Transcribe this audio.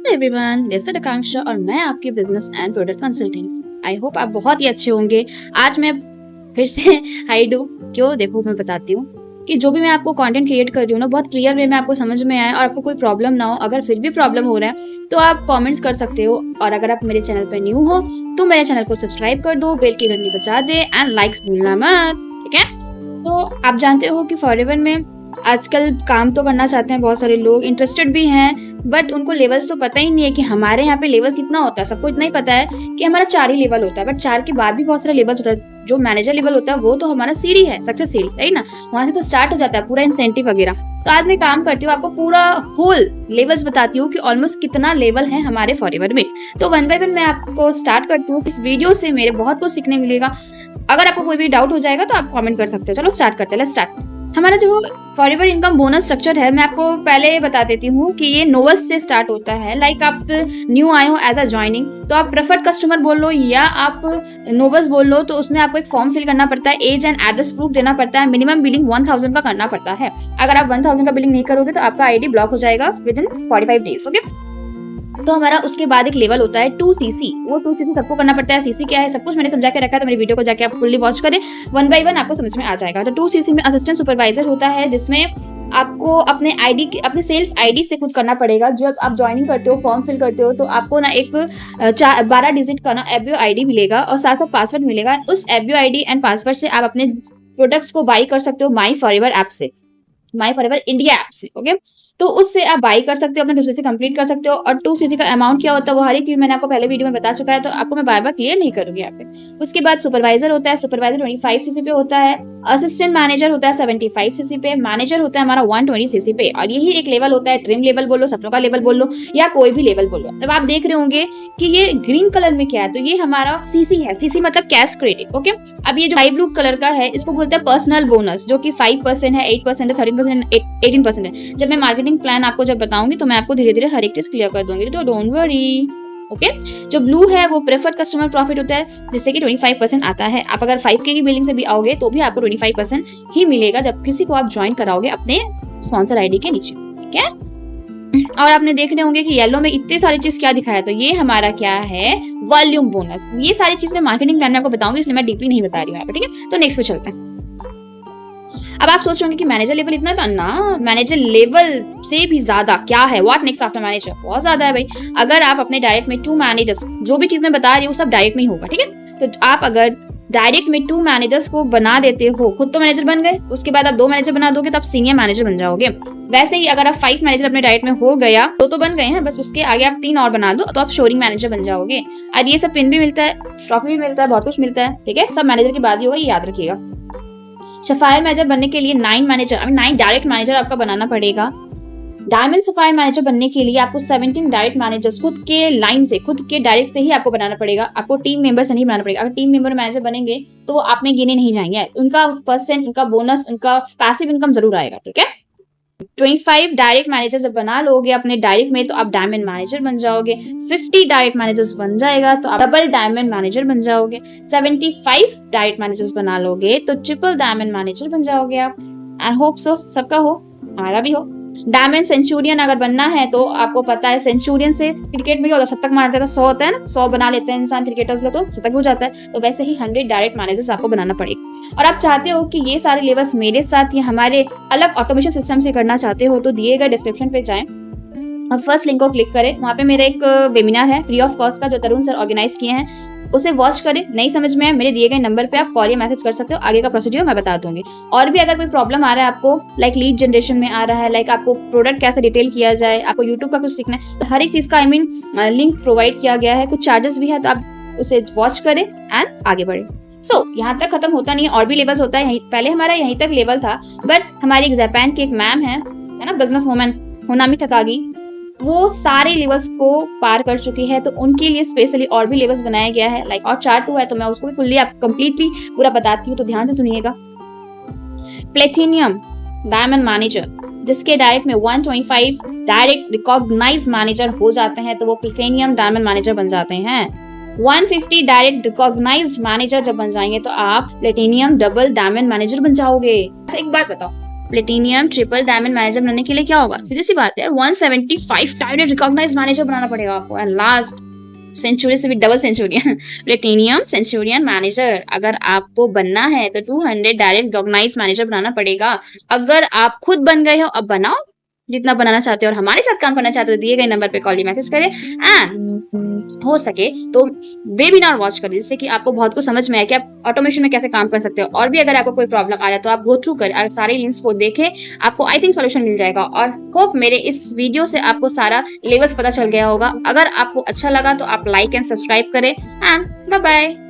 Everyone, this is आकांक्षा और मैं आपकी business and product consultant. I hope आप बहुत ही अच्छे होंगे। आज मैं फिर से हाई डू क्यों देखो मैं बताती हूँ कि जो भी मैं आपको कंटेंट क्रिएट कर रही हूँ ना, बहुत क्लियर वे में आपको समझ में आए और आपको कोई प्रॉब्लम ना हो। अगर फिर भी प्रॉब्लम हो रहा है तो आप कमेंट्स कर सकते हो, और अगर आप मेरे चैनल पर न्यू हो तो मेरे चैनल को सब्सक्राइब कर दो, बेल की घंटी बजा दे एंड लाइक्स भूलना मत, ठीक है। तो आप जानते हो कि फॉरएवर में आजकल काम तो करना चाहते हैं बहुत सारे लोग, इंटरेस्टेड भी हैं, बट उनको लेवल्स तो पता ही नहीं है कि हमारे यहाँ पे लेवल्स कितना होता है। सबको इतना ही पता है कि हमारा 4 ही लेवल होता है, बट 4 के बाद भी बहुत सारे लेवल्स होता है। जो मैनेजर लेवल होता है वो तो हमारा सीढ़ी है, सक्सेस सीढ़ी, राइट ना, वहां से तो स्टार्ट हो जाता है पूरा इंसेंटिव वगैरह। तो आज मैं काम करती हूँ, आपको पूरा होल लेवल्स बताती हूँ कि ऑलमोस्ट कितना लेवल है हमारे फॉरएवर में। तो वन बाय वन मैं आपको स्टार्ट करती हूँ। इस वीडियो से मेरे बहुत कुछ सीखने मिलेगा। अगर आपको कोई भी डाउट हो जाएगा तो आप कमेंट कर सकते हो। चलो स्टार्ट करते हैं, लेट्स स्टार्ट। हमारा जो फॉरएवर इनकम बोनस स्ट्रक्चर है, मैं आपको पहले बता देती हूँ कि ये नोवल्स से स्टार्ट होता है। लाइक आप न्यू आए हो एज अ ज्वाइनिंग, तो आप प्रेफर्ड कस्टमर बोल लो या आप नोवल्स बोल लो, तो उसमें आपको एक फॉर्म फिल करना पड़ता है, एज एंड एड्रेस प्रूफ देना पड़ता है, मिनिमम बिलिंग 1000 का करना पड़ता है। अगर आप 1000 का बिलिंग नहीं करोगे तो आपका आईडी ब्लॉक हो जाएगा विद इन 45 डेज, ओके। तो हमारा उसके बाद एक लेवल होता है 2cc। वो 2cc सबको करना पड़ता है। सीसी क्या है सब कुछ मैंने समझा के रखा है, तो मेरी वीडियो को जाके आप फुल्ली वॉच करें, वन बाय वन आपको समझ में आ जाएगा। तो 2cc में असिस्टेंट सुपरवाइजर होता है, जिसमें आपको अपने आईडी, अपने सेल्फ आईडी से खुद करना पड़ेगा। जब आप ज्वाइनिंग करते हो, फॉर्म फिल करते हो, तो आपको ना एक 12 डिजिट का ना एफबीओ आईडी मिलेगा और साथ साथ पासवर्ड मिलेगा। उस एफबीओ आईडी एंड पासवर्ड से आप अपने प्रोडक्ट्स को बाई कर सकते हो माई फॉरएवर ऐप से, माई फॉरएवर इंडिया ऐप से, ओके। तो उससे आप बाई कर सकते हो, अपने 2cc कंप्लीट कर सकते हो। और 2cc का अमाउंट क्या होता है वो हर एक चीज मैंने आपको पहले वीडियो में बता चुका है, तो आपको मैं बार बार क्लियर नहीं करूंगी यहाँ पे। उसके बाद सुपरवाइजर होता है, सुपरवाइजर 25cc पे होता है। असिस्टेंट मैनेजर होता है 75cc पे। मैनेजर होता है हमारा 120cc पे। और यही एक लेवल होता है, ट्रिम लेवल बोलो, सपनों का लेवल बोलो, या कोई भी लेवल बोलो। अब आप देख रहे होंगे कि ये ग्रीन कलर में क्या है, तो ये हमारा सीसी है। सीसी मतलब कैश क्रेडिट, ओके। अब ये जो स्काई ब्लू कलर का है, इसको बोलते हैं पर्सनल बोनस, जो कि 5% है, 8% है, 13% है, 18% है। जब मैं मार्केटिंग प्लान आपको जब बताऊंगी तो मैं आपको धीरे धीरे हर एक चीज क्लियर कर दूंगी, तो डोंट वरी, ओके। जो ब्लू है वो प्रेफर्ड कस्टमर प्रॉफिट होता है, जिससे कि 25% आता है। आप अगर 5K की बिलिंग से भी आओगे तो भी आपको 25% ही मिलेगा जब किसी को आप ज्वाइन कराओगे अपने स्पॉन्सर आईडी के नीचे, ठीक है। और आपने देख रहे होंगे कि येलो में इतने सारी चीज क्या दिखाया, तो ये हमारा क्या है, वॉल्यूम बोनस। ये सारी चीज मैं मार्केटिंग प्लान में आपको बताऊंगी, इसलिए मैं डीपली नहीं बता रही हूँ यहाँ पे, ठीक है। तो नेक्स्ट पे चलते हैं। अब आप सोच रहे होंगे कि मैनेजर लेवल इतना था ना, मैनेजर लेवल से भी ज्यादा क्या है, व्हाट नेक्स्ट आफ्टर मैनेजर, बहुत ज्यादा है भाई। अगर आप अपने डायरेक्ट में 2 मैनेजर्स, जो भी चीज मैं बता रही हूँ सब डायरेक्ट में ही होगा, ठीक है। तो आप अगर डायरेक्ट में 2 मैनेजर्स को बना देते हो, खुद तो मैनेजर बन गए, उसके बाद आप 2 मैनेजर बना दोगे तो आप सीनियर मैनेजर बन जाओगे। वैसे ही अगर आप 5 मैनेजर अपने डायरेक्ट में हो गया तो बन गए हैं, बस उसके आगे आप 3 और बना दो तो आप शोरिंग मैनेजर बन जाओगे। और ये सब पिन भी मिलता है, ट्रॉफी भी मिलता है, बहुत कुछ मिलता है, ठीक है। सब मैनेजर के बाद ही होगा, ये याद रखिएगा। सफायर मैनेजर बनने के लिए 9 डायरेक्ट मैनेजर आपका बनाना पड़ेगा। डायमंड सफायर मैनेजर बनने के लिए आपको 17 डायरेक्ट मैनेजर्स खुद के लाइन से, खुद के डायरेक्ट से ही आपको बनाना पड़ेगा। आपको टीम मेंबर से नहीं बनाना पड़ेगा। अगर टीम मेंबर मैनेजर बनेंगे तो वो आप में गिने नहीं जाएंगे, उनका परसेंट, उनका बोनस, उनका पैसिव इनकम जरूर आएगा, ठीक है। 25 डायरेक्ट मैनेजर जब बना लोगे अपने डायरेक्ट में तो आप डायमंड मैनेजर बन जाओगे। 50 डायरेक्ट मैनेजर्स बन जाएगा तो आप डबल डायमंड मैनेजर बन जाओगे। 75 डायरेक्ट मैनेजर्स बना लोगे तो ट्रिपल डायमंड मैनेजर बन जाओगे आप। एंड होप सो सबका हो, हमारा भी हो। डायमंड सेंचुरियन अगर बनना है तो आपको पता है सेंचुरियन से क्रिकेट में क्या होता है, शतक मारते हैं तो 100 होता है ना, 100 बना लेते हैं इंसान क्रिकेटर्स लोग, तो शतक हो जाता है। तो वैसे ही 100 डायरेक्ट मैनेजर्स आपको बनाना पड़ेगा। और आप चाहते हो कि ये सारे लेवल्स मेरे साथ या हमारे अलग ऑटोमेशन सिस्टम से करना चाहते हो तो दिए गए डिस्क्रिप्शन पे जाएं और फर्स्ट लिंक को क्लिक करें। वहाँ पे मेरा एक वेबिनार है फ्री ऑफ कॉस्ट का, जो तरुण सर ऑर्गेनाइज किए हैं, उसे वॉच करें। नहीं समझ में आए मेरे दिए गए नंबर पे आप कॉल या मैसेज कर सकते हो, आगे का प्रोसीड्यूर मैं बता दूंगी। और भी अगर कोई प्रॉब्लम आ रहा है आपको, लाइक लीड जनरेशन में आ रहा है, लाइक आपको प्रोडक्ट कैसे डिटेल किया जाए, आपको यूट्यूब का कुछ सीखना है, तो हर एक चीज का लिंक प्रोवाइड किया गया है। कुछ चार्जेस भी है, तो आप उसे वॉच करें एंड आगे बढ़े। यहाँ तक खत्म होता नहीं है, और भी लेवल्स होता है। पहले हमारा यहीं तक लेवल था, बट हमारी जापान की एक मैम है ना, बिजनेस वुमन होनामी टकागी, वो सारे लेवल्स को पार कर चुकी है, तो उनके लिए स्पेशली और भी लेवल्स बनाया गया है। लाइक और चार्ट 2 है, तो मैं उसको भी फुल्ली आप कंप्लीटली पूरा बताती हूँ, तो ध्यान से सुनिएगा। प्लेटिनियम डायमंड मैनेजर, जिसके डायरेक्ट में 125 डायरेक्ट रिकॉग्नाइज मैनेजर हो जाते हैं तो वो प्लेटिनियम डायमंड मैनेजर बन जाते हैं। 150 डायरेक्ट रिकॉग्नाइज्ड मैनेजर जब बन जाएंगे तो आप प्लेटिनियम डबल डायमंड मैनेजर बन जाओगे। एक बात बताओ, प्लेटिनियम ट्रिपल डायमंड मैनेजर बनने के लिए क्या होगा? सीधी सी बात है यार, 175 टाइटेड रिकॉग्नाइज्ड मैनेजर बनाना पड़ेगा आपको। एंड लास्ट, सेंचुरी से भी double Centurion platinum Centurion manager अगर आपको बनना है तो 200 डायरेक्ट रिकॉग्नाइज मैनेजर बनाना पड़ेगा। अगर आप खुद बन गए हो, अब बनाओ जितना बनाना चाहते हो, और हमारे साथ काम करना चाहते हो दिए गए नंबर पे कॉल या मैसेज करें। एंड हो सके तो वेबिनार वॉच करें, जिससे कि आपको बहुत कुछ समझ में आए कि आप ऑटोमेशन में कैसे काम कर सकते हो। और भी अगर आपको कोई प्रॉब्लम आ रहा है तो आप गो थ्रू करें, सारे लिंक्स को देखें, आपको आई थिंक सोल्यूशन मिल जाएगा। और होप मेरे इस वीडियो से आपको सारा लेवल्स पता चल गया होगा। अगर आपको अच्छा लगा तो आप लाइक एंड सब्सक्राइब करें। And bye bye.